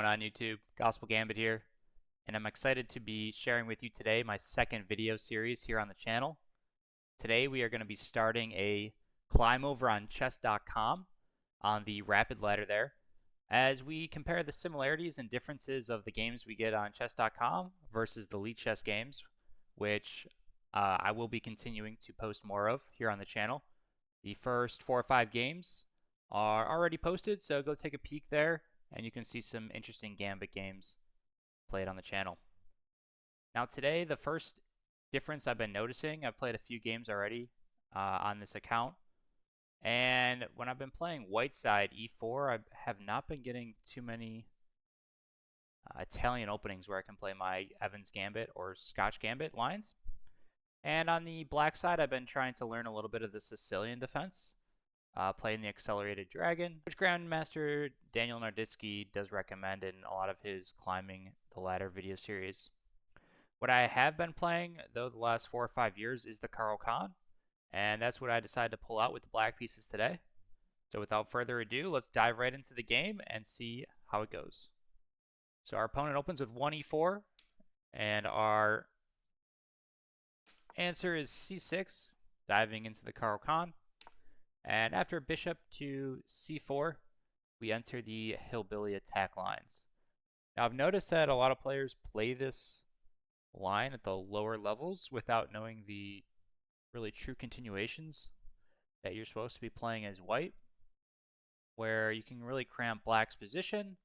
going on YouTube? Gospel Gambit here, and I'm excited to be sharing with you today my second video series here on the channel. Today we are going to be starting a climb over on chess.com on the rapid ladder there, as we compare the similarities and differences of the games we get on chess.com versus the Elite Chess games, which I will be continuing to post more of here on the channel. The first 4 or 5 games are already posted, so go take a peek there and you can see some interesting Gambit games played on the channel. Now today, the first difference I've been noticing, I've played a few games already on this account, and when I've been playing white side e4, I have not been getting too many Italian openings where I can play my Evans Gambit or Scotch Gambit lines. And on the black side, I've been trying to learn a little bit of the Sicilian defense, playing the Accelerated Dragon, which Grandmaster Daniel Narditsky does recommend in a lot of his Climbing the Ladder video series. What I have been playing, though, the last 4 or 5 years is the Caro Kann, and that's what I decided to pull out with the black pieces today. So without further ado, let's dive right into the game and see how it goes. So our opponent opens with 1e4, and our answer is c6, diving into the Caro Kann. And after bishop to c4, we enter the Hillbilly Attack lines. Now I've noticed that a lot of players play this line at the lower levels without knowing the really true continuations that you're supposed to be playing as white, where you can really cramp black's position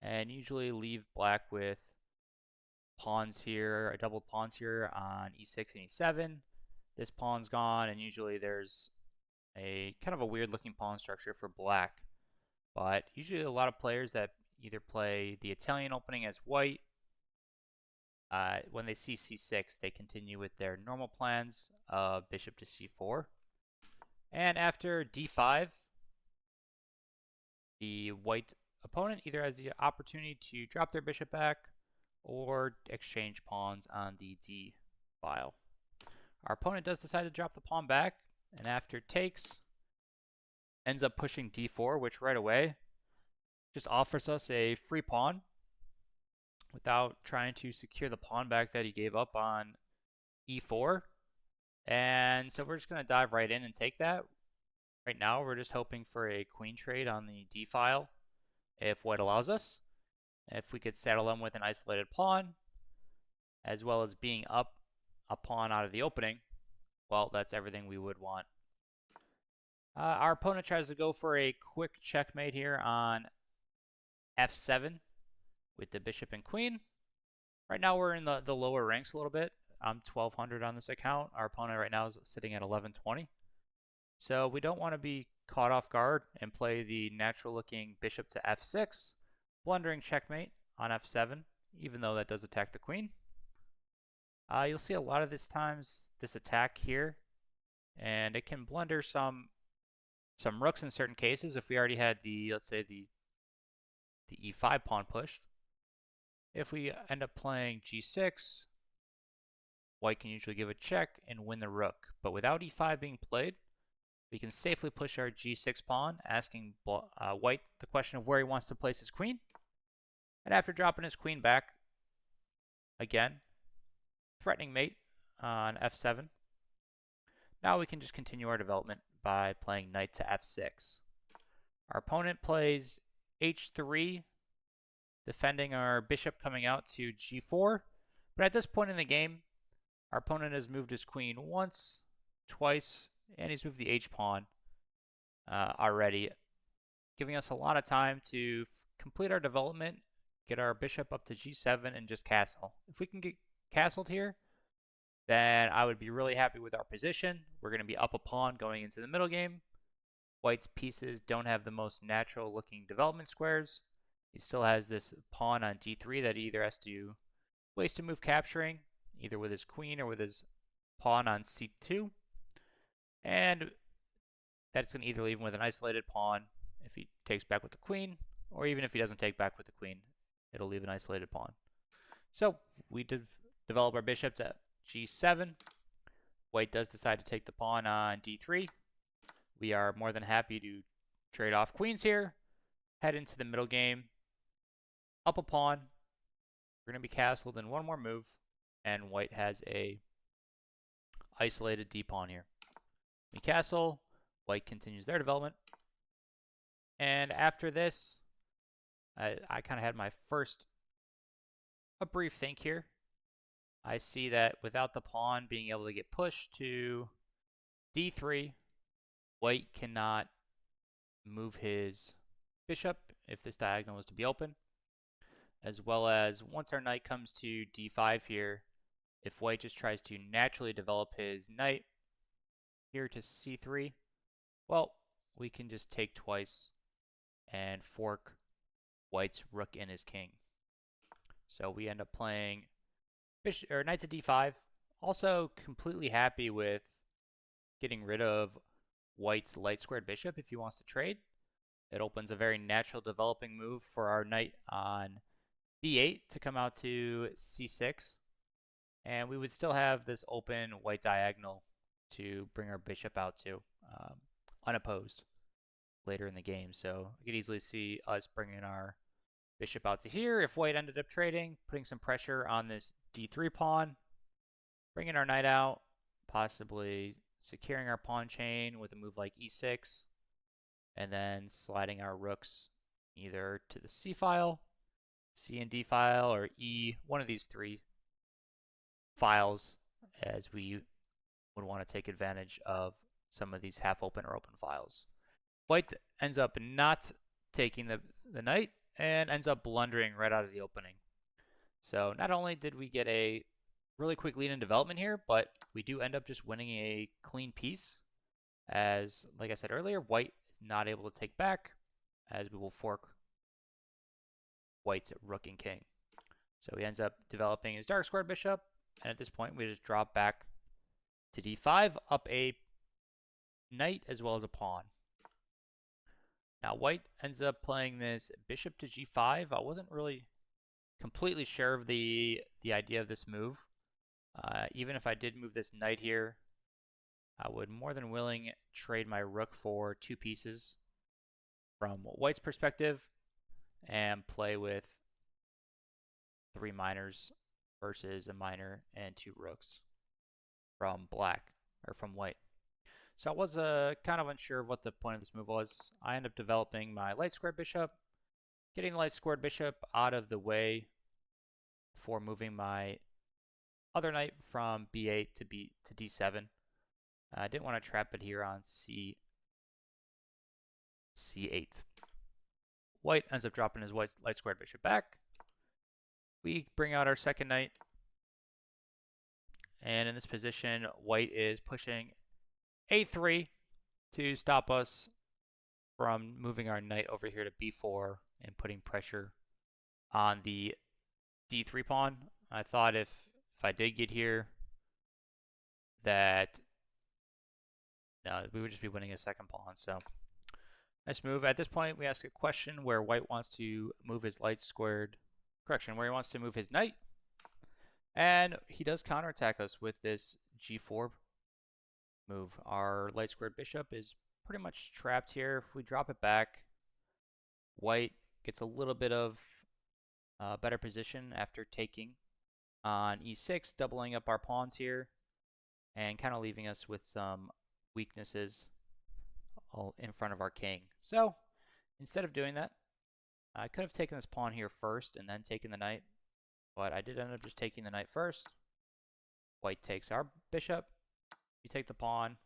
and usually leave black with pawns here, doubled pawns here on e6 and e7. This pawn's gone, and usually there's a kind of a weird looking pawn structure for black. But usually a lot of players that either play the Italian opening as white, when they see c6, they continue with their normal plans of bishop to c4. And after d5, the white opponent either has the opportunity to drop their bishop back or exchange pawns on the d file. Our opponent does decide to drop the pawn back, and after takes, ends up pushing d4, which right away just offers us a free pawn without trying to secure the pawn back that he gave up on e4. And so we're just going to dive right in and take that. Right now we're just hoping for a queen trade on the d file if white allows us. If we could settle him with an isolated pawn, as well as being up a pawn out of the opening, well, that's everything we would want. Our opponent tries to go for a quick checkmate here on f7 with the bishop and queen. Right now we're in the lower ranks a little bit. I'm 1200 on this account. Our opponent right now is sitting at 1120. So we don't want to be caught off guard and play the natural looking bishop to f6, blundering checkmate on f7, even though that does attack the queen. You'll see a lot of this attack here, and it can blunder some rooks in certain cases. If we already had let's say the e5 pawn pushed, if we end up playing g6, white can usually give a check and win the rook. But without e5 being played, we can safely push our g6 pawn, asking white the question of where he wants to place his queen. And after dropping his queen back, again, threatening mate on f7. Now we can just continue our development by playing knight to f6. Our opponent plays h3, defending our bishop coming out to g4. But at this point in the game, our opponent has moved his queen once, twice, and he's moved the h-pawn already, giving us a lot of time to complete our development, get our bishop up to g7, and just castle. If we can get castled here, then I would be really happy with our position. We're going to be up a pawn going into the middle game. White's pieces don't have the most natural looking development squares. He still has this pawn on d3 that he either has to waste a move capturing, either with his queen or with his pawn on c2. And that's going to either leave him with an isolated pawn if he takes back with the queen, or even if he doesn't take back with the queen, it'll leave an isolated pawn. So we develop our bishop to g7. White does decide to take the pawn on d3. We are more than happy to trade off queens here, head into the middle game, up a pawn. We're going to be castled in one more move, and white has a isolated D pawn here. We castle, white continues their development. And after this, I kind of had my a brief think here. I see that without the pawn being able to get pushed to D3, white cannot move his bishop if this diagonal was to be open, as well as once our knight comes to D5 here, if white just tries to naturally develop his knight here to C3, well, we can just take twice and fork white's rook and his king. So we end up playing knight to D5. Also completely happy with getting rid of white's light squared bishop if he wants to trade. It opens a very natural developing move for our knight on B8 to come out to C6. And we would still have this open white diagonal to bring our bishop out to unopposed later in the game. So I could easily see us bringing our bishop out to here if white ended up trading, putting some pressure on this D3 pawn, bringing our knight out, possibly securing our pawn chain with a move like E6, and then sliding our rooks either to the C file, C and D file, or E, one of these three files, as we would want to take advantage of some of these half open or open files. White ends up not taking the knight and ends up blundering right out of the opening. So not only did we get a really quick lead in development here, but we do end up just winning a clean piece, as, like I said earlier, white is not able to take back, as we will fork white's rook and king. So he ends up developing his dark squared bishop, and at this point we just drop back to D5, up a knight as well as a pawn. Now white ends up playing this bishop to G5. I wasn't really completely sure of the idea of this move. Even if I did move this knight here, I would more than willing trade my rook for two pieces from white's perspective and play with three minors versus a minor and two rooks from black, or from white. So I was kind of unsure of what the point of this move was. I ended up developing my light squared bishop, getting the light squared bishop out of the way before moving my other knight from B8 to D7. I didn't want to trap it here on C8. White ends up dropping his light squared bishop back. We bring out our second knight. And in this position, white is pushing A3 to stop us from moving our knight over here to B4 and putting pressure on the D3 pawn. I thought if I did get here, that we would just be winning a second pawn. So nice move. At this point, we ask a question where white wants to move his where he wants to move his knight. And he does counterattack us with this G4 move. Our light squared bishop is pretty much trapped here. If we drop it back, white gets a little bit of better position after taking on E6, doubling up our pawns here, and kind of leaving us with some weaknesses in front of our king. So instead of doing that, I could have taken this pawn here first and then taken the knight, but I did end up just taking the knight first. White takes our bishop, we take the pawn,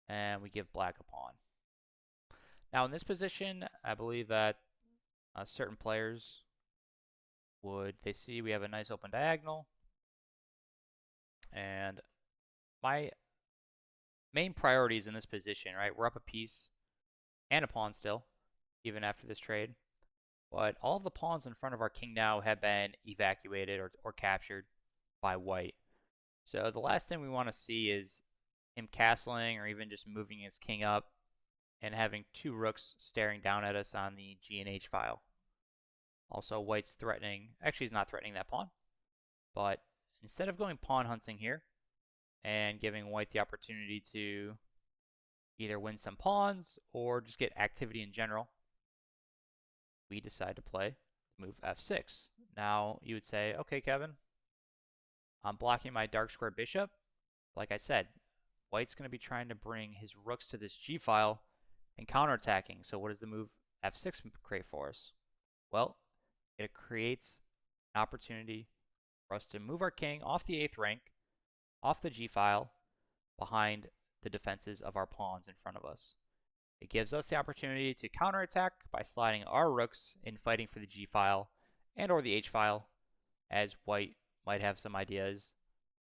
and we give black a pawn. Now in this position, I believe that certain players they see we have a nice open diagonal, and my main priorities in this position, right? We're up a piece and a pawn still, even after this trade. But all of the pawns in front of our king now have been evacuated or captured by white. So the last thing we want to see is him castling or even just moving his king up and having two rooks staring down at us on the G and H file. Also, white's threatening, actually he's not threatening that pawn, but instead of going pawn hunting here and giving white the opportunity to either win some pawns or just get activity in general, we decide to play move f6. Now you would say, okay, Kevin, I'm blocking my dark square bishop. Like I said, white's going to be trying to bring his rooks to this g file and counterattacking. So what does the move f6 create for us? Well, it creates an opportunity for us to move our king off the 8th rank, off the g file, behind the defenses of our pawns in front of us. It gives us the opportunity to counterattack by sliding our rooks in fighting for the g file and or the h file, as white might have some ideas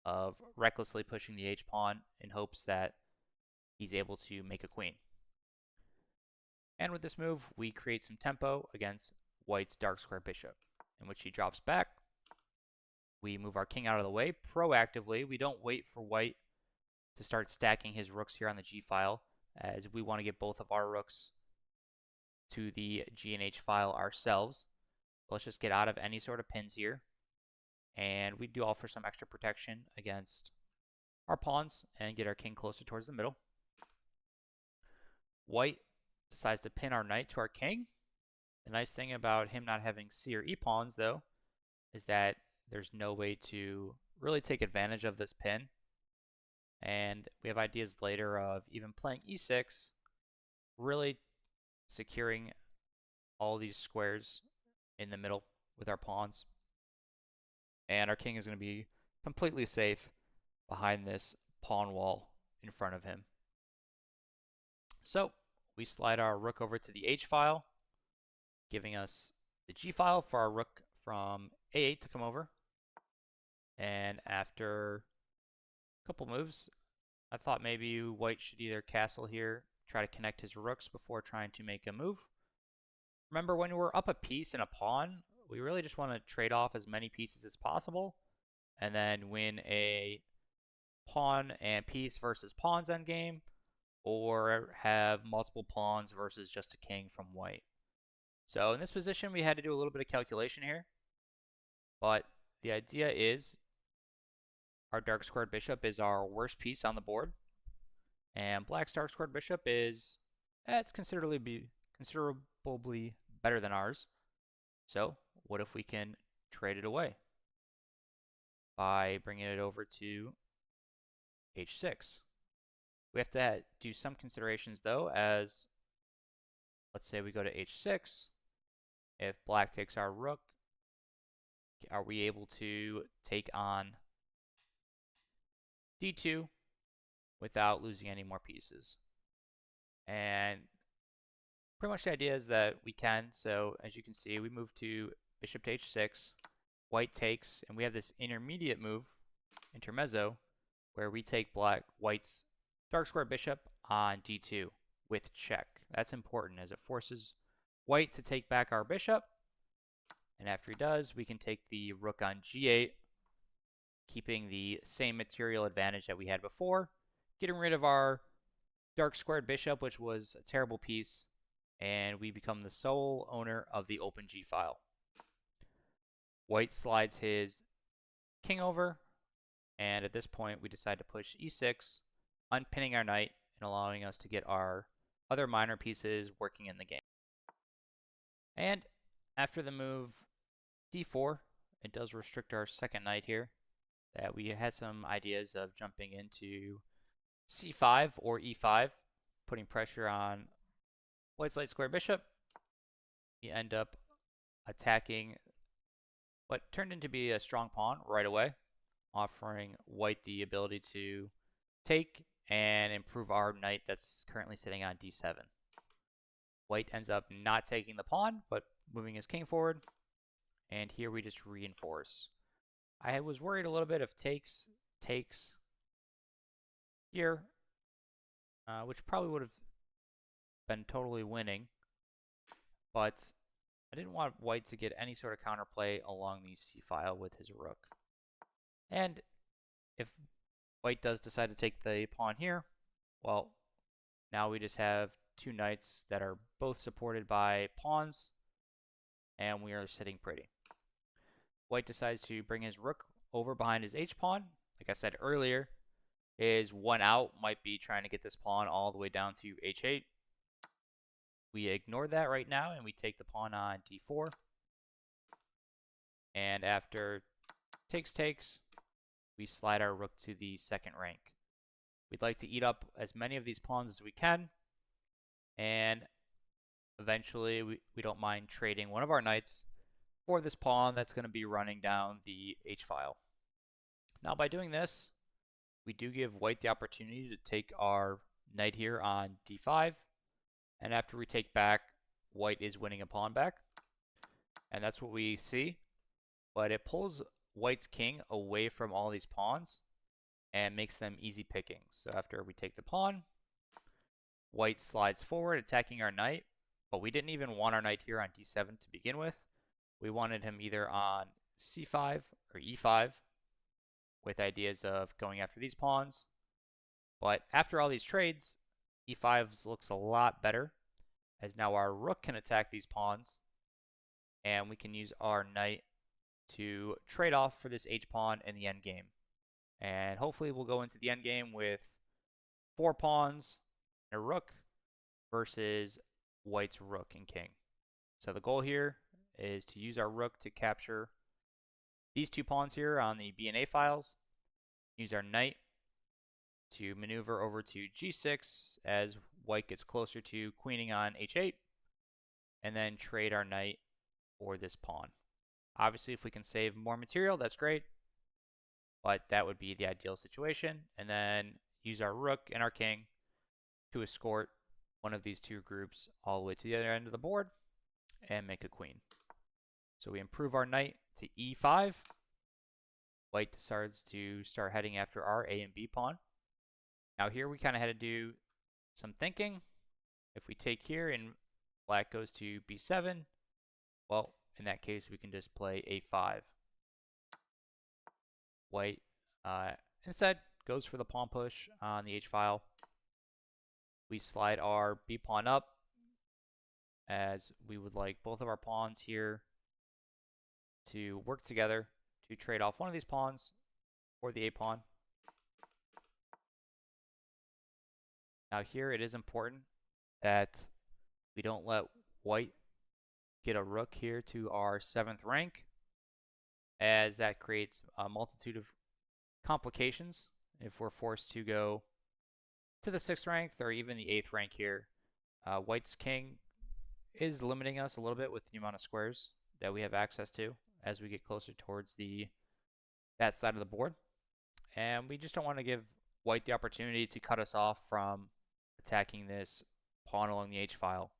of recklessly pushing the h pawn in hopes that he's able to make a queen. And with this move, we create some tempo against white's dark square bishop, in which he drops back. We move our king out of the way proactively. We don't wait for white to start stacking his rooks here on the g file, as we want to get both of our rooks to the g and h file ourselves. Let's just get out of any sort of pins here, and we do offer some extra protection against our pawns and get our king closer towards the middle. White decides to pin our knight to our king. The nice thing about him not having c or e pawns, though, is that there's no way to really take advantage of this pin. And we have ideas later of even playing e6, really securing all these squares in the middle with our pawns. And our king is going to be completely safe behind this pawn wall in front of him. So we slide our rook over to the h file, giving us the g file for our rook from a8 to come over. And after a couple moves, I thought maybe white should either castle here, try to connect his rooks before trying to make a move. Remember, when we're up a piece and a pawn, we really just want to trade off as many pieces as possible and then win a pawn and piece versus pawns endgame, or have multiple pawns versus just a king from white. So in this position, we had to do a little bit of calculation here, but the idea is our dark squared bishop is our worst piece on the board, and black's dark squared bishop is it's considerably better than ours. So what if we can trade it away by bringing it over to h6? We have to do some considerations, though, as let's say we go to h6. If black takes our rook, are we able to take on d2 without losing any more pieces? And pretty much the idea is that we can. So as you can see, we move to bishop to h6, white takes, and we have this intermediate move, intermezzo, where we take white's dark square bishop on d2 with check. That's important as it forces white to take back our bishop, and after he does, we can take the rook on g8, keeping the same material advantage that we had before, getting rid of our dark squared bishop, which was a terrible piece, and we become the sole owner of the open g file. White slides his king over, and at this point we decide to push e6, unpinning our knight and allowing us to get our other minor pieces working in the game. And after the move d4, it does restrict our second knight here, that we had some ideas of jumping into c5 or e5, putting pressure on white's light square bishop. We end up attacking what turned into be a strong pawn right away, offering white the ability to take and improve our knight that's currently sitting on d7. White ends up not taking the pawn, but moving his king forward, and here we just reinforce. I was worried a little bit if takes here, which probably would have been totally winning, but I didn't want white to get any sort of counterplay along the c file with his rook. And if white does decide to take the pawn here, well, now we just have two knights that are both supported by pawns, and we are sitting pretty. White decides to bring his rook over behind his h-pawn. Like I said earlier, his one out might be trying to get this pawn all the way down to h8. We ignore that right now, and we take the pawn on d4. And after takes, we slide our rook to the second rank. We'd like to eat up as many of these pawns as we can, and eventually we don't mind trading one of our knights for this pawn that's going to be running down the h-file. Now by doing this, we do give white the opportunity to take our knight here on d5, and after we take back, white is winning a pawn back, and that's what we see. But it pulls white's king away from all these pawns and makes them easy pickings. So after we take the pawn, white slides forward, attacking our knight, but we didn't even want our knight here on d7 to begin with. We wanted him either on c5 or e5, with ideas of going after these pawns. But after all these trades, e5 looks a lot better, as now our rook can attack these pawns, and we can use our knight to trade off for this h-pawn in the endgame. And hopefully we'll go into the endgame with 4 pawns and a rook versus white's rook and king. So the goal here is to use our rook to capture these 2 pawns here on the B and A files, use our knight to maneuver over to g6 as white gets closer to queening on h8, and then trade our knight for this pawn. Obviously, if we can save more material, that's great, but that would be the ideal situation. And then use our rook and our king to escort one of these 2 groups all the way to the other end of the board and make a queen. So we improve our knight to e5. White decides to start heading after our A and B pawn. Now here we kind of had to do some thinking. If we take here and black goes to b7, well, in that case, we can just play a5. White instead goes for the pawn push on the h-file. We slide our b pawn up, as we would like both of our pawns here to work together to trade off one of these pawns for the a pawn. Now here it is important that we don't let white get a rook here to our 7th rank, as that creates a multitude of complications if we're forced to go to the 6th rank or even the 8th rank here. White's king is limiting us a little bit with the amount of squares that we have access to as we get closer towards that side of the board, and we just don't want to give white the opportunity to cut us off from attacking this pawn along the h-file.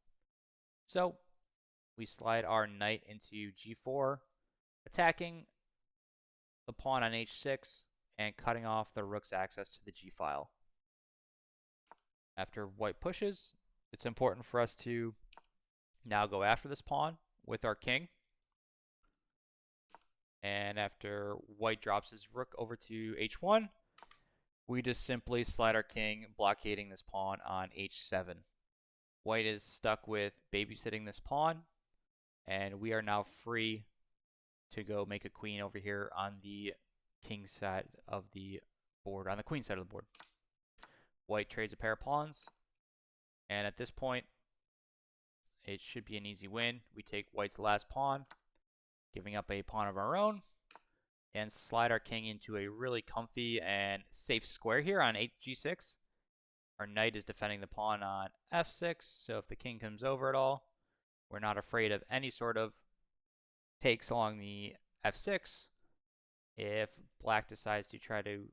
So we slide our knight into g4, attacking the pawn on h6 and cutting off the rook's access to the g-file. After white pushes, it's important for us to now go after this pawn with our king. And after white drops his rook over to h1, we just simply slide our king, blockading this pawn on h7. White is stuck with babysitting this pawn, and we are now free to go make a queen over here on the king side of the board, on the queen side of the board. White trades a pair of pawns, and at this point, it should be an easy win. We take white's last pawn, giving up a pawn of our own, and slide our king into a really comfy and safe square here on g6. Our knight is defending the pawn on f6, so if the king comes over at all, we're not afraid of any sort of takes along the f6. If black decides to try to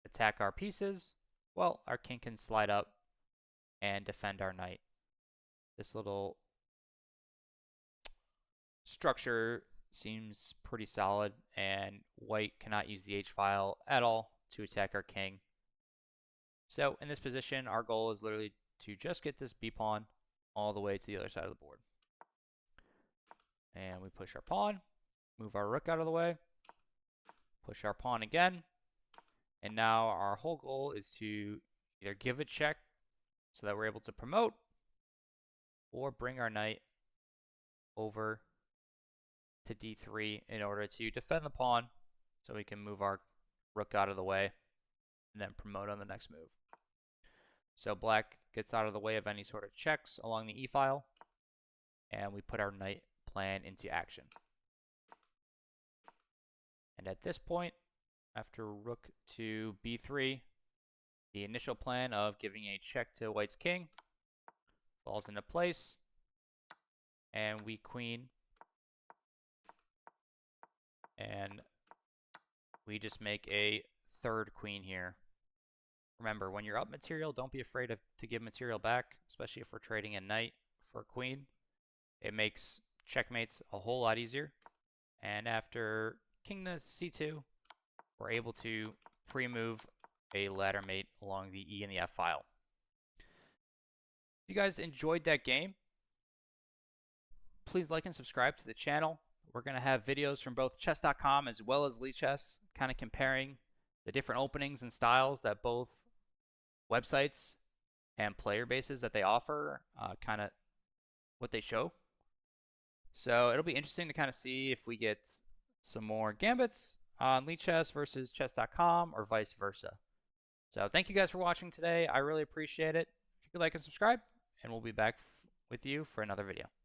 attack our pieces, well, our king can slide up and defend our knight. This little structure seems pretty solid, and white cannot use the h-file at all to attack our king. So in this position, our goal is literally to just get this b pawn all the way to the other side of the board. And we push our pawn, move our rook out of the way, push our pawn again, and now our whole goal is to either give a check so that we're able to promote, or bring our knight over to d3 in order to defend the pawn so we can move our rook out of the way and then promote on the next move. So black gets out of the way of any sort of checks along the e-file, and we put our knight plan into action. And at this point, after rook to b3, the initial plan of giving a check to white's king falls into place, and we queen, and we just make a third queen here. Remember, when you're up material, don't be afraid to give material back, especially if we're trading a knight for a queen. It makes checkmates a whole lot easier. And after king to c2, we're able to pre-move a ladder mate along the E and the F file. If you guys enjoyed that game, please like and subscribe to the channel. We're going to have videos from both chess.com as well as Lichess, kind of comparing the different openings and styles that both websites and player bases that they offer, kind of what they show. So it'll be interesting to kind of see if we get some more gambits on Lichess versus chess.com or vice versa. So thank you guys for watching today. I really appreciate it. If you could like and subscribe, and we'll be back with you for another video.